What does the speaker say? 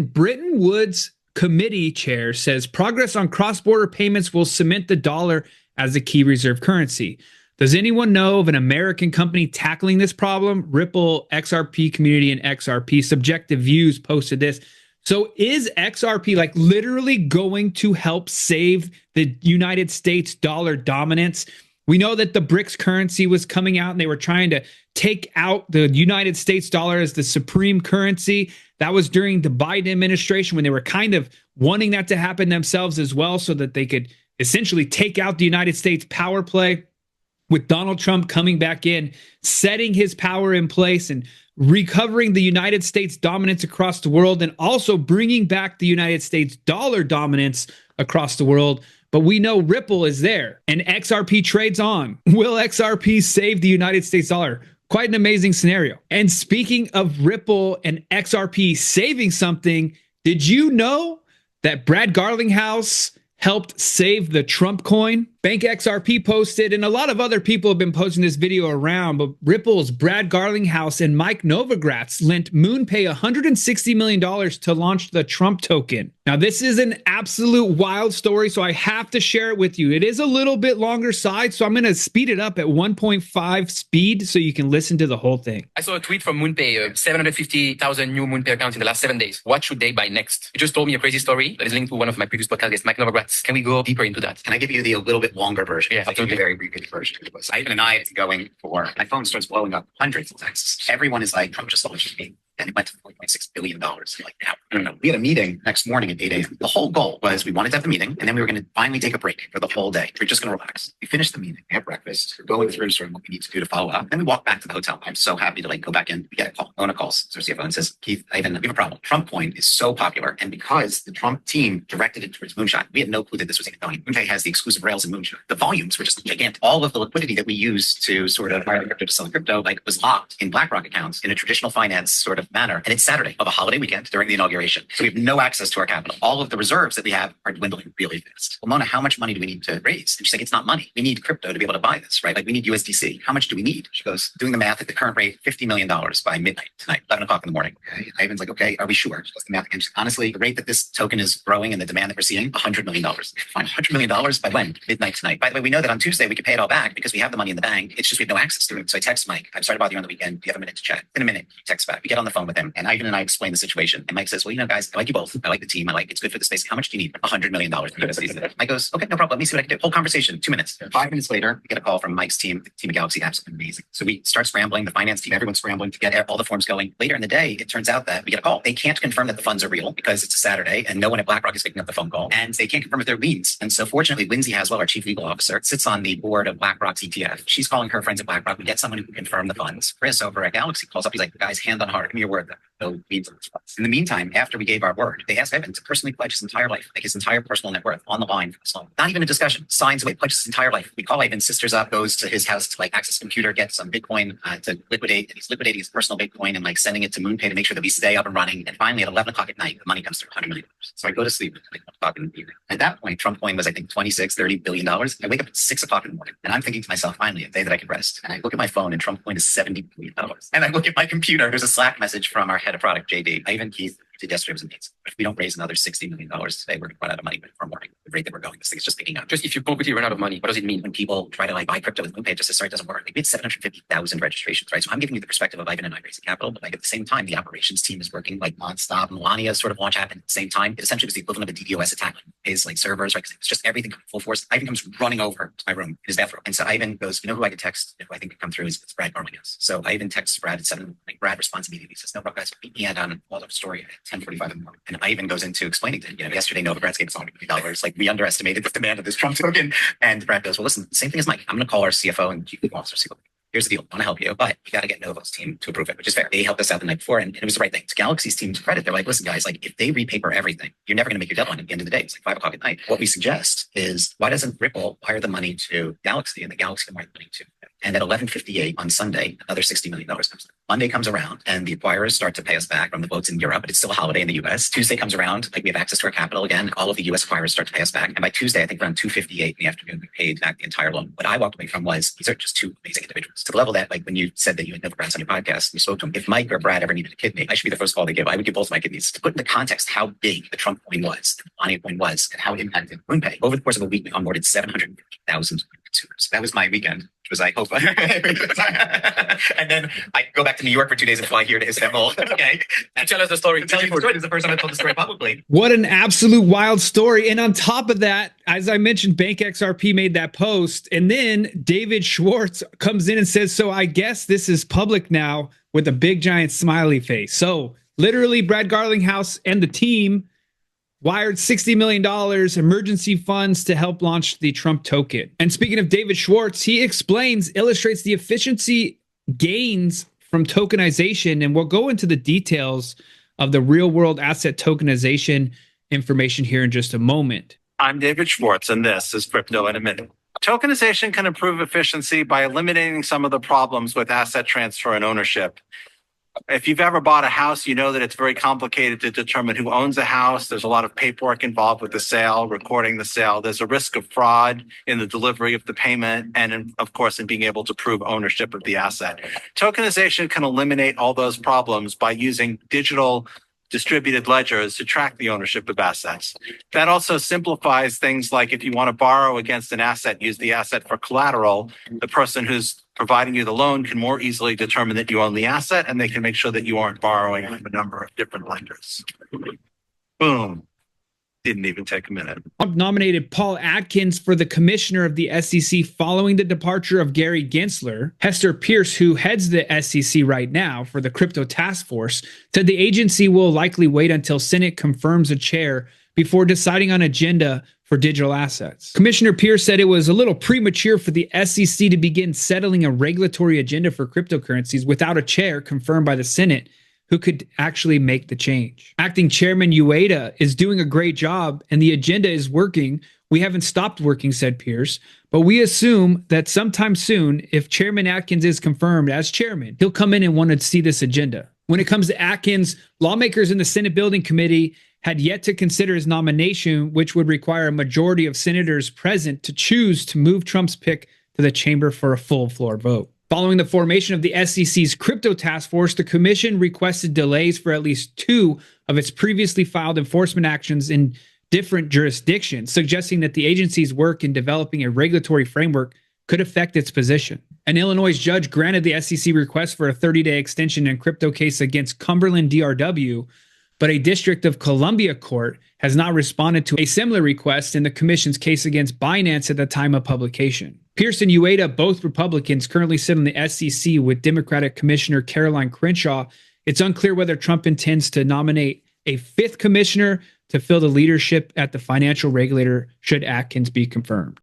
Bretton Woods committee chair says progress on cross-border payments will cement the dollar as the key reserve currency. Does anyone know of an American company tackling this problem? Ripple, XRP Community, and XRP Subjective Views posted this. So is XRP like literally going to help save the United States dollar dominance? We know that the BRICS currency was coming out and they were trying to take out the United States dollar as the supreme currency. That was during the Biden administration when they were kind of wanting that to happen themselves as well so that they could essentially take out the United States power play. With Donald Trump coming back in, setting his power in place and recovering the United States dominance across the world and also bringing back the United States dollar dominance across the world. But we know Ripple is there and XRP trades on. Will XRP save the United States dollar? Quite an amazing scenario. And speaking of Ripple and XRP saving something, did you know that Brad Garlinghouse helped save the Trump coin? Bank XRP posted, and a lot of other people have been posting this video around, but Ripple's Brad Garlinghouse and Mike Novogratz lent MoonPay $160 million to launch the Trump token. Now, this is an absolute wild story, so I have to share it with you. It is a little bit longer side, so I'm going to speed it up at 1.5 speed so you can listen to the whole thing. I saw a tweet from MoonPay, 750,000 new MoonPay accounts in the last 7 days. What should they buy next? You just told me a crazy story that is linked to one of my previous podcast guests, Mike Novogratz. Can we go deeper into that? Can I give you the a little bit longer version? Yeah, I'll give you a very abbreviated version. Ivan and I going for, my phone starts blowing up hundreds of texts. Everyone is like, Trump just launched me. And it went to $4.6 billion. Like, now, I don't know. We had a meeting next morning at 8 a.m. The whole goal was we wanted to have the meeting, and then we were going to finally take a break for the whole day. We're just going to relax. We finished the meeting, have breakfast, we're going through sort of what we need to do to follow up. Then we walk back to the hotel. I'm so happy to go back in. We get a call. Mona calls our CFO and says, Keith, we have a problem. Trump coin is so popular. And because the Trump team directed it towards Moonshot, we had no clue that this was even going. MoonPay has the exclusive rails in Moonshot. The volumes were just gigantic. All of the liquidity that we use to sort of buy crypto to sell crypto, was locked in BlackRock accounts in a traditional finance sort of manner. And it's Saturday of a holiday weekend during the inauguration. So we have no access to our capital. All of the reserves that we have are dwindling really fast. Well, Mona, how much money do we need to raise? And she's like, it's not money. We need crypto to be able to buy this, right? We need USDC. How much do we need? She goes, doing the math at the current rate, $50 million by midnight tonight, 11 o'clock in the morning. Okay. Ivan's like, okay, are we sure? She does the math again. She's like, honestly, the rate that this token is growing and the demand that we're seeing, $100 million. Fine, $100 million by when? Midnight tonight. By the way, we know that on Tuesday we can pay it all back because we have the money in the bank. It's just we have no access to it. So I text Mike, I'm sorry to bother you on the weekend. Do you have a minute to chat? In a minute, he texts back. We get on the phone with him and Ivan and I explain the situation. And Mike says, well, guys, I like you both. I like the team. It's good for the space. How much do you need? $100 million. Mike goes, okay, no problem. Let me see what I can do. Whole conversation, 2 minutes. 5 minutes later, we get a call from Mike's team, the team of Galaxy. Absolutely amazing. So we start scrambling, the finance team, everyone's scrambling to get all the forms going. Later in the day, it turns out that we get a call. They can't confirm that the funds are real because it's a Saturday and no one at BlackRock is picking up the phone call. And they can't confirm if they're liens. And so fortunately, Lindsay Haswell, our chief legal officer, sits on the board of BlackRock's ETF. She's calling her friends at BlackRock. We get someone who can confirm the funds. Chris over at Galaxy calls up. He's like, guys, hand on heart, give me your word that no liens on this funds. In the meantime, after we gave our word, they asked Ivan to personally pledge his entire life, his entire personal net worth on the line for this loan. Not even a discussion. Signs away, pledges his entire life. We call Ivan's sisters up, goes to his house to access a computer, get some Bitcoin to liquidate. And he's liquidating his personal Bitcoin and sending it to MoonPay to make sure that we stay up and running. And finally, at 11 o'clock at night, the money comes through $100 million. So I go to sleep at 1 o'clock in the evening. At that point, Trump coin was, I think, $26-30 billion. I wake up at 6 o'clock in the morning and I'm thinking to myself, finally, a day that I can rest. And I look at my phone and Trump coin is $70 billion. And I look at my computer, there's a Slack message from our head of product, JD. Ivan, Keith, did yesterday was amazing. But if we don't raise another $60 million today, we're going to run out of money before morning. The rate that we're going, this thing is just picking up. Just if you completely run out of money, what does it mean? When people try to buy crypto with MoonPay, it just says, sorry, it doesn't work. We had 750,000 registrations, right? So I'm giving you the perspective of Ivan and I raising capital, but at the same time, the operations team is working nonstop. Melania's sort of launch happened at the same time. It essentially was the equivalent of a DDoS attack on his servers, right? Because it's just everything full force. Ivan comes running over to my room in his bathroom. And so Ivan goes, you know who I could text if I think could come through? It's Brad Garlinghouse. So Ivan texts Brad at 7. Brad responds immediately. He says, no, bro, guys, beat me on all the story at 10:45 in the morning. And Ivan goes into explaining to him, yesterday Novogratz gave us $100 million. We underestimated the demand of this Trump token. And Brad goes, well, listen, same thing as Mike. I'm going to call our CFO and chief legal officer. Here's the deal. I want to help you, but you got to get Novo's team to approve it, which is fair. They helped us out the night before, and it was the right thing. To Galaxy's team's credit, they're like, listen, guys, if they repaper everything, you're never going to make your deadline at the end of the day. It's 5 o'clock at night. What we suggest is, why doesn't Ripple wire the money to Galaxy and the Galaxy can wire the money to And at 11:58 on Sunday, another $60 million comes in. Monday comes around and the acquirers start to pay us back from the votes in Europe, but it's still a holiday in the US. Tuesday comes around, like we have access to our capital again. All of the US acquirers start to pay us back. And by Tuesday, I think around 2:58 in the afternoon, we paid back the entire loan. What I walked away from was, these are just two amazing individuals. To the level that, like when you said that you had never Brad's on your podcast, you spoke to him. If Mike or Brad ever needed a kidney, I should be the first call they give. I would give both my kidneys. To put into context how big the Trump coin was, the Melania coin was, and how it impacted MoonPay. Over the course of a week, we onboarded 750,000 consumers. That was my weekend, which was I hope. And then I go back to New York for 2 days and fly here to Istanbul. Okay. And tell us the story. Tell you the story. This is the first time I told the story publicly. What an absolute wild story. And on top of that, as I mentioned, Bank XRP made that post. And then David Schwartz comes in and says, so I guess this is public now, with a big giant smiley face. So literally Brad Garlinghouse and the team wired $60 million emergency funds to help launch the Trump token. And speaking of David Schwartz, he illustrates the efficiency gains from tokenization. And we'll go into the details of the real world asset tokenization information here in just a moment. I'm David Schwartz, and this is Crypto in a Minute. Tokenization can improve efficiency by eliminating some of the problems with asset transfer and ownership. If you've ever bought a house, you know that it's very complicated to determine who owns a house. There's a lot of paperwork involved with the sale, recording the sale. There's a risk of fraud in the delivery of the payment and, of course, in being able to prove ownership of the asset. Tokenization can eliminate all those problems by using digital distributed ledgers to track the ownership of assets. That also simplifies things like if you want to borrow against an asset, use the asset for collateral, the person who's providing you the loan can more easily determine that you own the asset, and they can make sure that you aren't borrowing from a number of different lenders. Boom. Didn't even take a minute. Trump nominated Paul Atkins for the commissioner of the SEC following the departure of Gary Gensler. Hester Pierce, who heads the SEC right now for the crypto task force, said the agency will likely wait until Senate confirms a chair before deciding on agenda for digital assets. Commissioner Pierce said it was a little premature for the SEC to begin settling a regulatory agenda for cryptocurrencies without a chair confirmed by the Senate who could actually make the change. Acting Chairman Ueda is doing a great job and the agenda is working. We haven't stopped working, said Pierce, but we assume that sometime soon, if Chairman Atkins is confirmed as chairman, he'll come in and want to see this agenda. When it comes to Atkins, lawmakers in the Senate Building Committee had yet to consider his nomination, which would require a majority of senators present to choose to move Trump's pick to the chamber for a full floor vote. Following the formation of the SEC's crypto task force, the commission requested delays for at least 2 of its previously filed enforcement actions in different jurisdictions, suggesting that the agency's work in developing a regulatory framework could affect its position. An Illinois judge granted the SEC request for a 30-day extension in crypto case against Cumberland DRW, but a District of Columbia court has not responded to a similar request in the commission's case against Binance at the time of publication. Pierce and Ueda, both Republicans, currently sit on the SEC with Democratic Commissioner Caroline Crenshaw. It's unclear whether Trump intends to nominate a 5th commissioner to fill the leadership at the financial regulator should Atkins be confirmed.